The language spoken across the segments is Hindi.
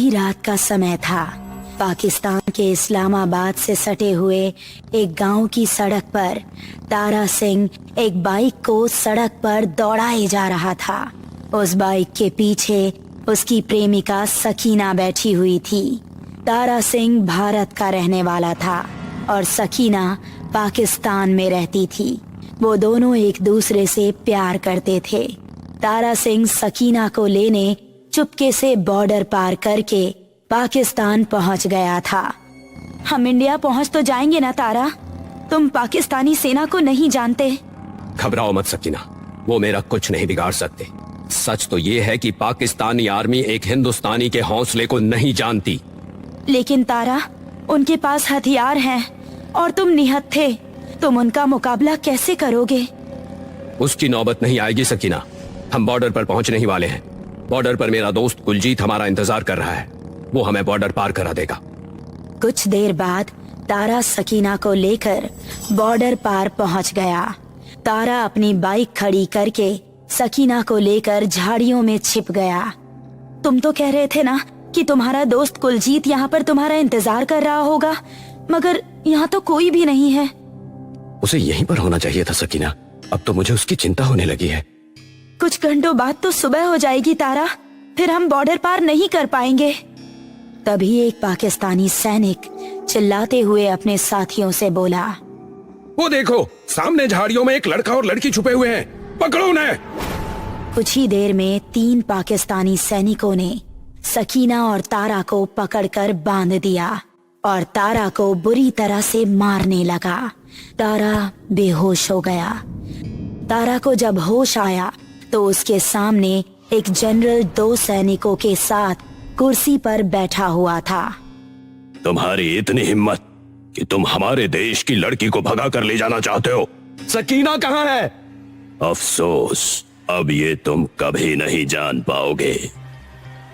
आधी रात का समय था। पाकिस्तान के इस्लामाबाद से सटे हुए एक गांव की सड़क पर तारा सिंह एक बाइक को सड़क पर दौड़ाए जा रहा था। उस बाइक के पीछे उसकी प्रेमिका सकीना बैठी हुई थी। तारा सिंह भारत का रहने वाला था और सकीना पाकिस्तान में रहती थी। वो दोनों एक दूसरे से प्यार करते थे। तारा सिंह सकीना को लेने चुपके से बॉर्डर पार करके पाकिस्तान पहुंच गया था। हम इंडिया पहुंच तो जाएंगे ना तारा? तुम पाकिस्तानी सेना को नहीं जानते। घबराओ मत सकीना, वो मेरा कुछ नहीं बिगाड़ सकते। सच तो ये है कि पाकिस्तानी आर्मी एक हिंदुस्तानी के हौसले को नहीं जानती। लेकिन तारा, उनके पास हथियार हैं और तुम निहत्थे थे। तुम उनका मुकाबला कैसे करोगे? उसकी नौबत नहीं आएगी सकीना। हम बॉर्डर पर पहुंचने ही वाले हैं। बॉर्डर पर मेरा दोस्त कुलजीत हमारा इंतजार कर रहा है। वो हमें बॉर्डर पार करा देगा। कुछ देर बाद तारा सकीना को लेकर बॉर्डर पार पहुंच गया। तारा अपनी बाइक खड़ी करके सकीना को लेकर झाड़ियों में छिप गया। तुम तो कह रहे थे ना कि तुम्हारा दोस्त कुलजीत यहाँ पर तुम्हारा इंतजार कर रहा होगा, मगर यहाँ तो कोई भी नहीं है। उसे यहीं पर होना चाहिए था सकीना। अब तो मुझे उसकी चिंता होने लगी है। कुछ घंटों बाद तो सुबह हो जाएगी तारा, फिर हम बॉर्डर पार नहीं कर पाएंगे। तभी एक पाकिस्तानी सैनिक चिल्लाते हुए अपने साथियों से बोला, वो देखो, सामने झाड़ियों में एक लड़का और लड़की छुपे हुए हैं, पकड़ो उन्हें। कुछ ही देर में 3 पाकिस्तानी सैनिकों ने सकीना और तारा को पकड़कर बांध दिया और तारा को बुरी तरह से मारने लगा। तारा बेहोश हो गया। तारा को जब होश आया तो उसके सामने एक जनरल 2 सैनिकों के साथ कुर्सी पर बैठा हुआ था। तुम्हारी इतनी हिम्मत कि तुम हमारे देश की लड़की को भगा कर ले जाना चाहते हो। सकीना कहाँ है? अफसोस, अब ये तुम कभी नहीं जान पाओगे।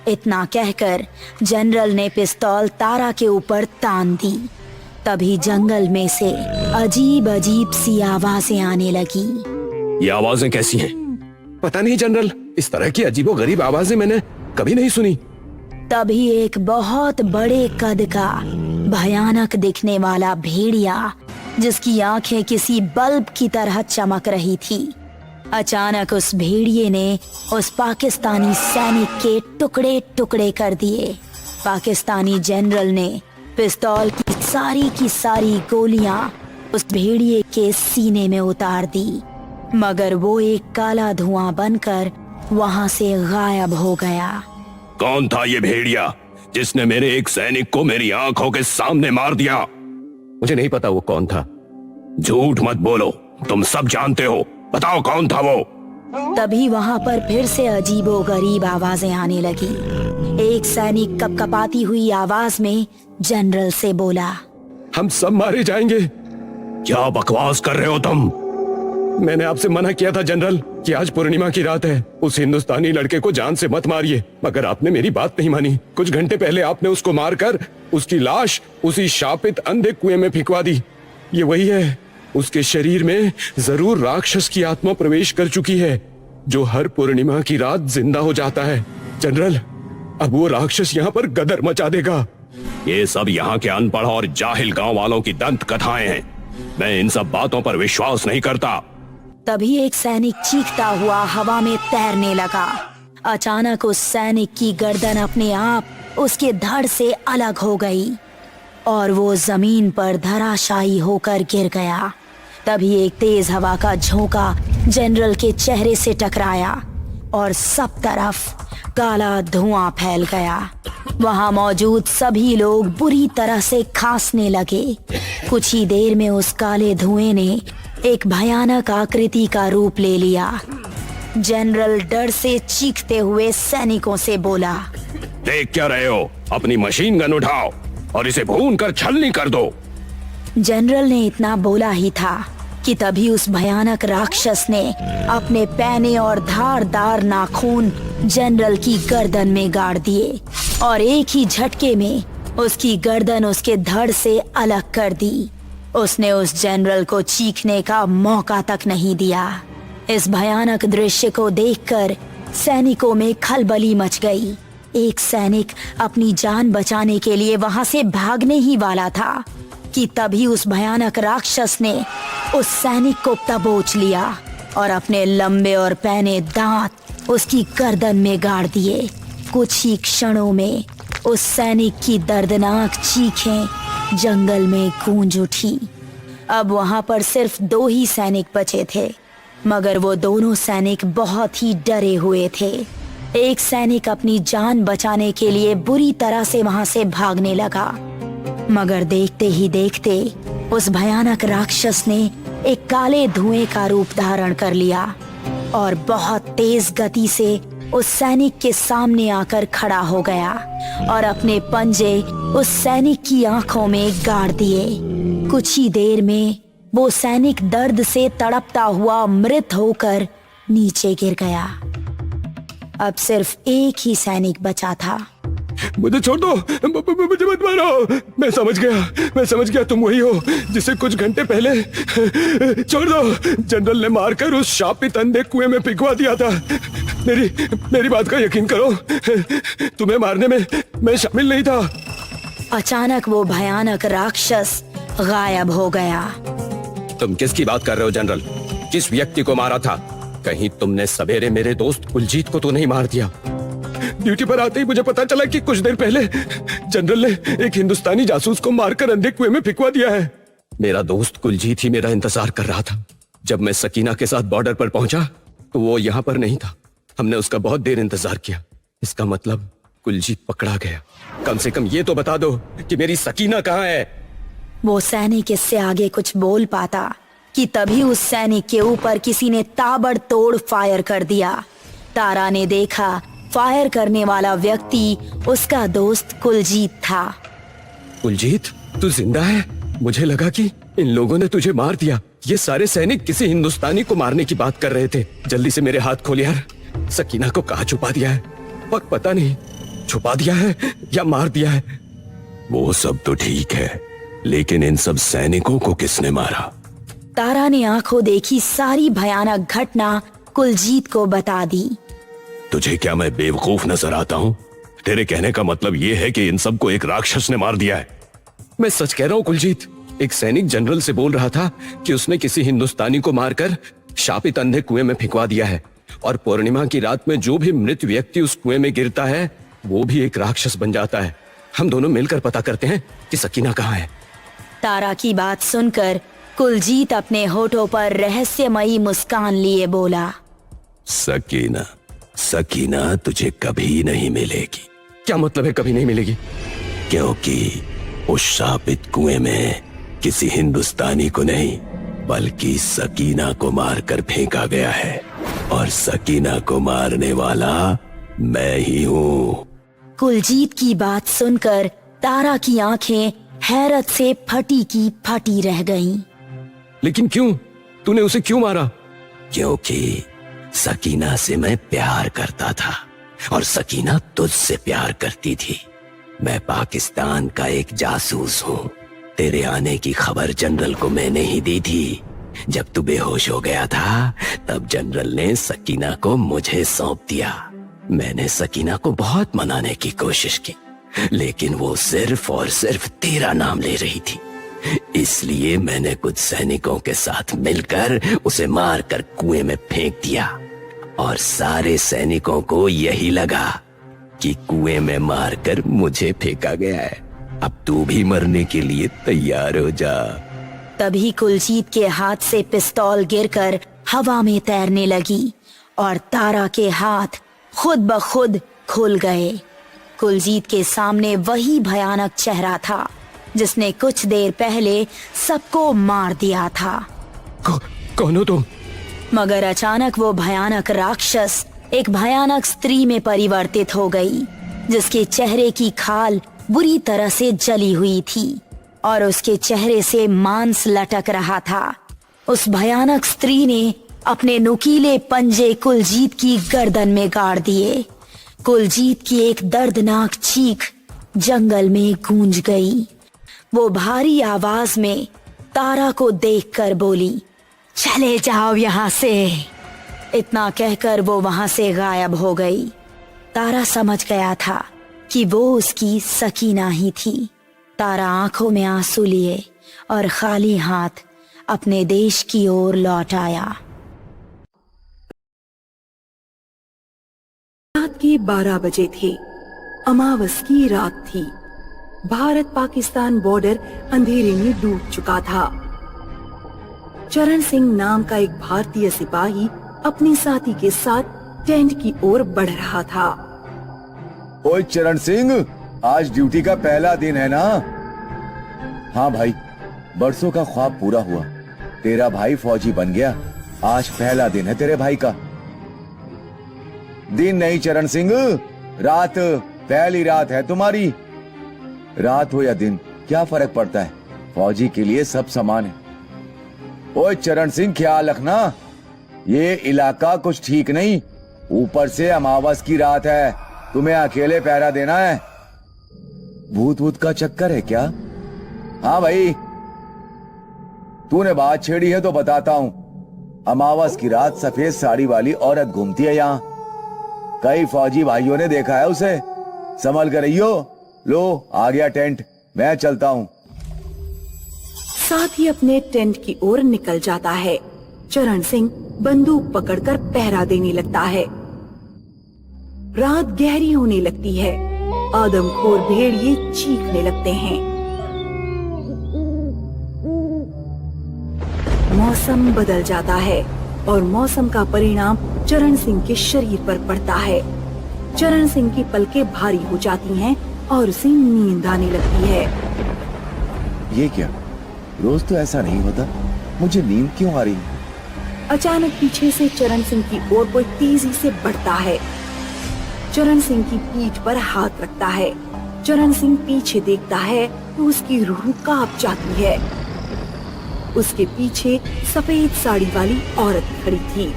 इतना कहकर जनरल ने पिस्तौल तारा के ऊपर तान दी। तभी जंगल में से अजीब अजीब सी आवाजें आने लगी। ये आवाजें कैसी हैं? पता नहीं जनरल, इस तरह की अजीबोगरीब आवाजें मैंने कभी नहीं सुनी। तभी एक बहुत बड़े कद का भयानक दिखने वाला भेड़िया, जिसकी आंखें किसी बल्ब की तरह चमक रही थी, अचानक उस भेड़िए ने उस पाकिस्तानी सैनिक के टुकड़े टुकड़े कर दिए। पाकिस्तानी जनरल ने पिस्तौल की सारी गोलियां उस भेड़िए के सीने में उतार दी, मगर वो एक काला धुआं बनकर वहां से गायब हो गया। कौन था ये भेड़िया जिसने मेरे एक सैनिक को मेरी आंखों के सामने मार दिया? मुझे नहीं पता वो कौन था। झूठ मत बोलो, तुम सब जानते हो। बताओ कौन था वो? तभी वहां पर फिर से अजीबोगरीब आवाजें आने लगी। एक सैनिक कपकपाती हुई आवाज में जनरल से बोला, हम सब मारे जाएंगे। क्या बकवास कर रहे हो तुम? मैंने आपसे मना किया था जनरल कि आज पूर्णिमा की रात है, उस हिंदुस्तानी लड़के को जान से मत मारिए, मगर आपने मेरी बात नहीं मानी। कुछ घंटे पहले आपने उसको मारकर उसकी लाश उसी शापित अंधे कुएं में फेंकवा दी। ये वही है। उसके शरीर में जरूर राक्षस की आत्मा प्रवेश कर चुकी है, जो हर पूर्णिमा की रात जिंदा हो जाता है। जनरल, अब वो राक्षस यहाँ पर गदर मचा देगा। ये सब यहाँ के अनपढ़ और जाहिल गांव वालों की दंत कथाएं हैं। मैं इन सब बातों पर विश्वास नहीं करता। तभी एक सैनिक चीखता हुआ हवा में तैरने लगा। अचानक उस सैनिक की गर्दन अपने आप उसके धड़ से अलग हो गई और वो जमीन पर धराशायी होकर गिर गया। तभी एक तेज हवा का झोंका जनरल के चेहरे से टकराया और सब तरफ काला धुआं फैल गया। वहां मौजूद सभी लोग बुरी तरह से खांसने लगे। कुछ ही देर में उस काले धुएं ने एक भयानक आकृति का रूप ले लिया। जनरल डर से चीखते हुए सैनिकों से बोला, देख क्या रहे हो? अपनी मशीन गन उठाओ और इसे भून कर छलनी कर दो। जनरल ने इतना बोला ही था कि तभी उस भयानक राक्षस ने अपने पैने और धारदार नाखून जनरल की गर्दन में गाड़ दिए और एक ही झटके में उसकी गर्दन उसके धड़ से अलग कर दी। उसने उस जनरल को चीखने का मौका तक नहीं दिया। इस भयानक दृश्य को देखकर सैनिकों में खलबली मच गई। एक सैनिक अपनी जान बचाने के लिए वहां से भागने ही वाला था कि तभी उस भयानक राक्षस ने उस सैनिक को दबोच लिया और अपने लंबे और पैने दांत उसकी गर्दन में गाड़ दिए। कुछ ही क्षणों में उस सैनिक की दर्दनाक चीखें जंगल में गूंज उठी। अब वहां पर सिर्फ 2 ही सैनिक बचे थे, मगर वो दोनों सैनिक बहुत ही डरे हुए थे। एक सैनिक अपनी जान बचाने के लिए बुरी तरह से वहां से भागने लगा, मगर देखते ही देखते उस भयानक राक्षस ने एक काले धुएं का रूप धारण कर लिया और बहुत तेज गति से उस सैनिक के सामने आकर खड़ा हो गया और अपने पंजे उस सैनिक की आंखों में गाड़ दिए। कुछ ही देर में वो सैनिक दर्द से तड़पता हुआ मृत होकर नीचे गिर गया। अब सिर्फ एक ही सैनिक बचा था। मुझे छोड़ दो, मुझे मत मारो। मैं समझ गया तुम वही हो जिसे कुछ घंटे पहले। छोड़ दो। जनरल ने मारकर उस शापित अंधे कुएं में फेंकवा दिया था। मेरी बात का यकीन करो, तुम्हें मारने में मैं शामिल नहीं था। अचानक वो भयानक राक्षस गायब हो गया। तुम किसकी बात कर रहे हो जनरल? किस व्यक्ति को मारा था? कहीं तुमने सवेरे मेरे दोस्त कुलजीत को तो नहीं मार दिया? ड्यूटी पर आते ही मुझे पता चला कि कुछ देर पहले जनरल ने एक हिंदुस्तानी जासूस को मारकर अंधे कुएं में फेंकवा दिया है। मेरा दोस्त कुलजीत ही मेरा इंतजार कर रहा था। जब मैं सकीना के साथ बॉर्डर पर पहुंचा तो वो यहाँ पर नहीं था। हमने उसका बहुत देर इंतजार किया। इसका मतलब कुलजीत पकड़ा गया। कम से कम ये तो बता दो कि मेरी सकीना कहाँ है? वो सैनिक इससे आगे कुछ बोल पाता कि तभी उस सैनिक के ऊपर किसी ने ताबड़तोड़ फायर कर दिया। तारा ने देखा फायर करने वाला व्यक्ति उसका दोस्त कुलजीत था। कुलजीत, तू जिंदा है? मुझे लगा कि इन लोगों ने तुझे मार दिया। ये सारे सैनिक किसी हिंदुस्तानी को मारने की बात कर रहे थे। जल्दी से मेरे हाथ खोल यार। सकीना को कहाँ छुपा दिया है? और पता नहीं छुपा दिया है या मार दिया है। वो सब तो ठीक है, लेकिन इन सब सैनिकों को किसने मारा? तारा ने आंखों देखी सारी भयानक घटना कुलजीत को बता दी। तुझे क्या मैं बेवकूफ नजर आता हूँ? तेरे कहने का मतलब ये है कि इन सबको एक राक्षस ने मार दिया है? मैं सच कह रहा हूँ कुलजीत। एक सैनिक जनरल से बोल रहा था कि उसने किसी हिंदुस्तानी को मारकर शापित अंधे कुएं में फेंकवा दिया है और पूर्णिमा की रात में जो भी मृत व्यक्ति उस कुएं में गिरता है वो भी एक राक्षस बन जाता है। हम दोनों मिलकर पता करते हैं कि सकीना कहाँ है। तारा की बात सुनकर कुलजीत अपने होठों पर रहस्यमयी मुस्कान लिए बोला, सकीना तुझे कभी नहीं मिलेगी। क्या मतलब है कभी नहीं मिलेगी? क्योंकि उस शापित कुएं में किसी हिंदुस्तानी को नहीं बल्कि सकीना को मारकर फेंका गया है और सकीना को मारने वाला मैं ही हूँ। कुलजीत की बात सुनकर तारा की आंखें हैरत से फटी की फटी रह गईं। लेकिन क्यों? तूने उसे क्यों मारा? क्योंकि सकीना से मैं प्यार करता था और सकीना तुझसे प्यार करती थी। मैं पाकिस्तान का एक जासूस हूँ। तेरे आने की खबर जनरल को मैंने ही दी थी। जब तू बेहोश हो गया था तब जनरल ने सकीना को मुझे सौंप दिया। मैंने सकीना को बहुत मनाने की कोशिश की, लेकिन वो सिर्फ और सिर्फ तेरा नाम ले रही थी। इसलिए मैंने कुछ सैनिकों के साथ मिलकर उसे मारकर कुएं में फेंक दिया और सारे सैनिकों को यही लगा कि कुएं में मारकर मुझे फेंका गया है। अब तू भी मरने के लिए तैयार हो जा। तभी कुलजीत के हाथ से पिस्तौल गिरकर हवा में तैरने लगी और तारा के हाथ खुद ब खुद खुल गए। कुलजीत के सामने वही भयानक चेहरा था जिसने कुछ देर पहले सबको मार दिया था। कौन हो तुम? मगर अचानक वो भयानक राक्षस एक भयानक स्त्री में परिवर्तित हो गई, जिसके चेहरे की खाल बुरी तरह से जली हुई थी और उसके चेहरे से मांस लटक रहा था। उस भयानक स्त्री ने अपने नुकीले पंजे कुलजीत की गर्दन में गाड़ दिए। कुलजीत की एक दर्दनाक चीख जंगल में गूंज गई। वो भारी आवाज में तारा को देखकर बोली, चले जाओ यहाँ से। इतना कहकर वो वहां से गायब हो गई। तारा समझ गया था कि वो उसकी सकीना ही थी। तारा आंखों में आंसू लिए और खाली हाथ अपने देश की ओर लौट आया। रात के 12 बजे थे। अमावस की रात थी। भारत पाकिस्तान बॉर्डर अंधेरे में डूब चुका था। चरण सिंह नाम का एक भारतीय सिपाही अपने साथी के साथ टेंट की ओर बढ़ रहा था। ओए चरण सिंह, आज ड्यूटी का पहला दिन है ना? हाँ भाई, बरसों का ख्वाब पूरा हुआ। तेरा भाई फौजी बन गया। आज पहला दिन है तेरे भाई का। दिन नहीं चरण सिंह, रात। पहली रात है तुम्हारी। रात हो या दिन क्या फर्क पड़ता है, फौजी के लिए सब समान है। ओए चरण सिंह, ख्याल रखना, ये इलाका कुछ ठीक नहीं। ऊपर से अमावस की रात है, तुम्हें अकेले पहरा देना है। भूत भूत का चक्कर है क्या? हाँ भाई, तूने बात छेड़ी है तो बताता हूं। अमावस की रात सफेद साड़ी वाली औरत घूमती है यहाँ। कई फौजी भाइयों ने देखा है उसे। संभल कर रहियो। लो, आ गया टेंट, मैं चलता हूँ। साथ ही अपने टेंट की ओर निकल जाता है। चरण सिंह बंदूक पकड़कर पहरा देने लगता है। रात गहरी होने लगती है। आदमखोर भेड़िए चीखने लगते हैं। मौसम बदल जाता है और मौसम का परिणाम चरण सिंह के शरीर पर पड़ता है। चरण सिंह की पलकें भारी हो जाती हैं और उसे नींद आने लगती है। ये क्या, रोज तो ऐसा नहीं होता, मुझे नींद क्यों आ रही है? अचानक पीछे से चरण सिंह की ओर कोई तेजी से बढ़ता है। चरण सिंह की पीठ पर हाथ रखता है। चरण सिंह पीछे देखता है तो उसकी रूह कांप जाती है। उसके पीछे सफेद साड़ी वाली औरत खड़ी थी।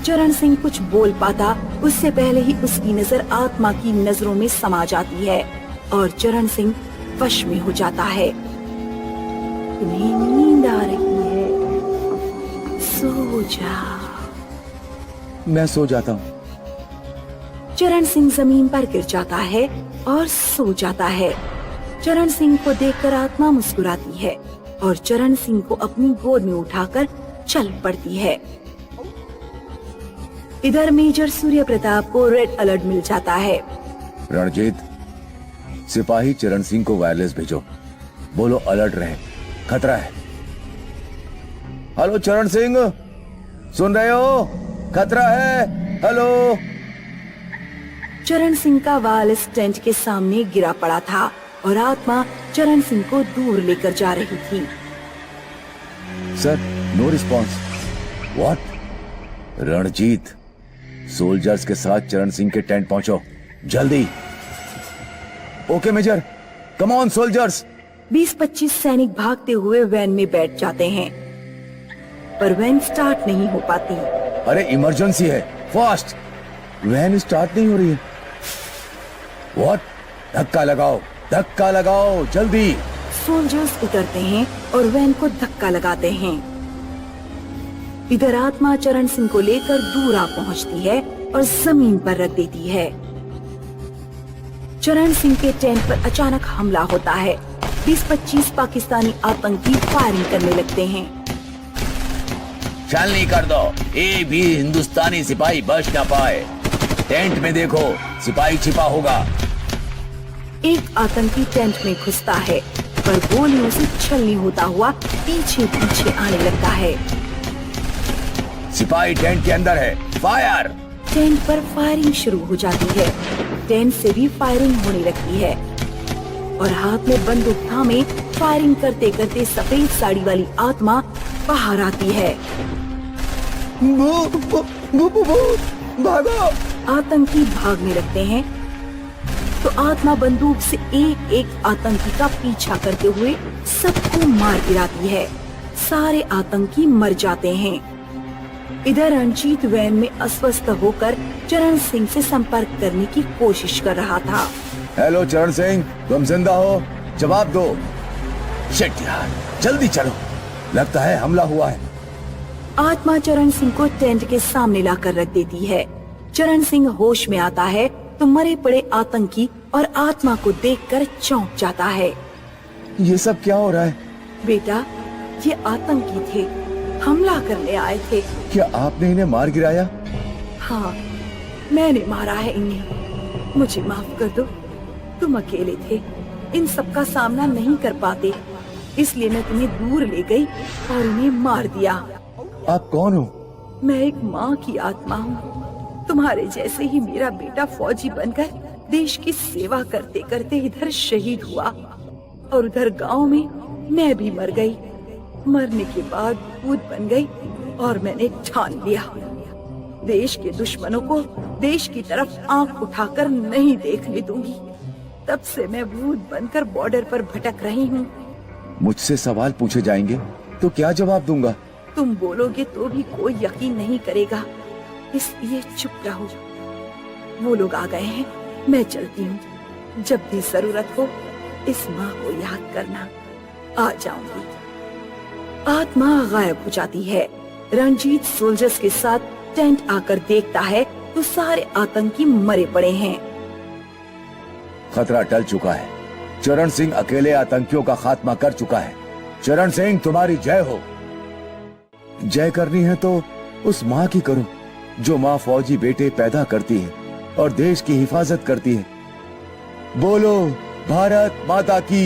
चरण सिंह कुछ बोल पाता उससे पहले ही उसकी नजर आत्मा की नजरों में समा जाती है और चरण सिंह वश में हो जाता है। तुम्हें नींद आ रही है, सो जा। मैं सो जाता हूँ। चरण सिंह जमीन पर गिर जाता है और सो जाता है। चरण सिंह को देखकर आत्मा मुस्कुराती है और चरण सिंह को अपनी गोद में उठाकर चल पड़ती है। इधर मेजर सूर्य प्रताप को रेड अलर्ट मिल जाता है। रणजीत, सिपाही चरण सिंह को वायरलेस भेजो, बोलो अलर्ट रहे, खतरा है। हेलो चरण सिंह, सुन रहे हो? खतरा है। हेलो। चरण सिंह का वायरलेस टेंट के सामने गिरा पड़ा था और आत्मा चरण सिंह को दूर लेकर जा रही थी। Sir, no response. What? Ranjit, soldiers के साथ चरण सिंह के टेंट पहुंचो, जल्दी। Okay major, come on soldiers. 20-25 सैनिक भागते हुए वैन में बैठ जाते हैं, पर वैन स्टार्ट नहीं हो पाती। अरे इमरजेंसी है, फास्ट। वैन स्टार्ट नहीं हो रही है। व्हाट? धक्का लगाओ, धक्का लगाओ, जल्दी। सोल्जर्स उतरते हैं और वैन को धक्का लगाते हैं। इधर आत्मा चरण सिंह को लेकर दूर आ पहुंचती है और जमीन पर रख देती है। चरण सिंह के टेंट पर अचानक हमला होता है। 20-25 पाकिस्तानी आतंकी फायरिंग करने लगते हैं। छलनी कर दो, एक भी हिंदुस्तानी सिपाही बच ना पाए। टेंट में देखो, सिपाही छिपा होगा। एक आतंकी टेंट में घुसता है, पर गोलियों से छलनी होता हुआ पीछे पीछे आने लगता है। सिपाही टेंट के अंदर है, फायर। टेंट पर फायरिंग शुरू हो जाती है। टेंट से भी फायरिंग होने लगती है और हाथ में बंदूक थामे फायरिंग करते करते सफेद साड़ी वाली आत्मा बाहर आती है। भागो। आतंकी भागने लगते हैं तो आत्मा बंदूक से एक एक आतंकी का पीछा करते हुए सबको मार गिराती है। सारे आतंकी मर जाते हैं। इधर रणजीत वैन में अस्वस्थ होकर चरण सिंह से संपर्क करने की कोशिश कर रहा था। हेलो चरण सिंह, तुम जिंदा हो? जवाब दो। शिट यार, जल्दी चलो, लगता है हमला हुआ है। आत्मा चरण सिंह को टेंट के सामने लाकर रख देती है। चरण सिंह होश में आता है तो मरे पड़े आतंकी और आत्मा को देखकर चौंक जाता है। ये सब क्या हो रहा है? बेटा, ये आतंकी थे, हमला करने आए थे। क्या आपने इन्हें मार गिराया? हाँ, मैंने मारा है इन्हें। मुझे माफ कर दो, तुम अकेले थे, इन सब का सामना नहीं कर पाते, इसलिए मैं तुम्हें दूर ले गई और इन्हें मार दिया। आप कौन हो? मैं एक माँ की आत्मा हूँ। तुम्हारे जैसे ही मेरा बेटा फौजी बनकर देश की सेवा करते करते इधर शहीद हुआ और उधर गांव में मैं भी मर गई। मरने के बाद भूत बन गई और मैंने ठान लिया, देश के दुश्मनों को देश की तरफ आंख उठाकर नहीं देखने दूंगी। तब से मैं भूत बनकर बॉर्डर पर भटक रही हूँ। मुझसे सवाल पूछे जाएंगे तो क्या जवाब दूंगा? तुम बोलोगे तो भी कोई यकीन नहीं करेगा, इसलिए चुप रहो। वो लोग आ गए हैं, मैं चलती हूँ। जब भी जरूरत हो इस माँ को याद करना, आ जाऊंगी। आत्मा गायब हो जाती है। रंजीत सोल्जर्स के साथ टेंट आकर देखता है तो सारे आतंकी मरे पड़े हैं। खतरा टल चुका है। चरण सिंह अकेले आतंकियों का खात्मा कर चुका है। चरण सिंह, तुम्हारी जय हो। जय करनी है तो उस माँ की करो जो माँ फौजी बेटे पैदा करती है और देश की हिफाजत करती है। बोलो भारत माता की